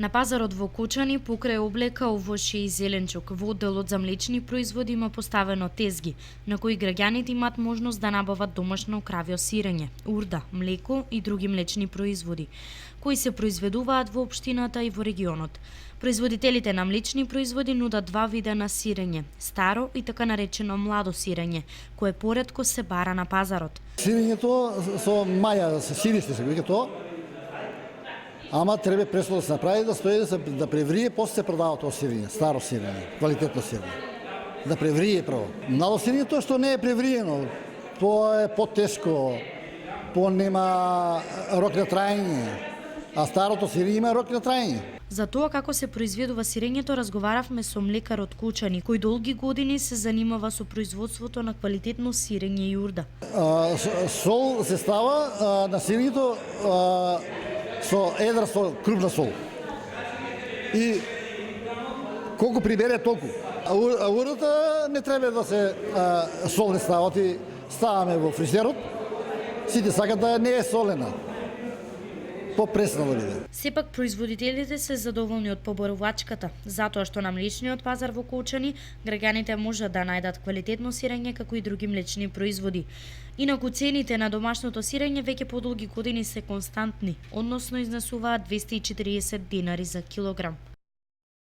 На пазарот во Кочани, покрај облека, овошје и зеленчук, во одделот за млечни производи има поставено тезги, на кои граѓаните имаат можност да набават домашно кравјо сирење, урда, млеко и други млечни производи, кои се произведуваат во општината и во регионот. Производителите на млечни производи нудат два вида на сирење, старо и така наречено младо сирење, кое поретко се бара на пазарот. Сирењето со маја, сириште се вика тоа, ама треба пресно да се направи, да стои да преврие, после се продава тоа сирење, старо сирење, квалитетно сирење. Да преврие прво. Младо сирење тоа што не е превриено, тоа е потешко, нема рок на траење, а старото сирење има рок на траење. За тоа како се произведува сирењето разговаравме со млекар од Кочани, кој долги години се занимава со производството на квалитетно сирење и урда. Сол се става на сирењето со едра со крупна сол. И колку прибере толку. А урдата не треба да се сол не става, ти ставаме во фризерот. Сите сакат да не е солена. Попресна да биде. Сепак производителите се задоволни од поборувачката, затоа што на млечниот пазар во Кочани граѓаните можат да најдат квалитетно сирење како и други млечни производи. Инаку цените на домашното сирење веќе подолги години се константни, односно изнесуваат 240 динари за килограм.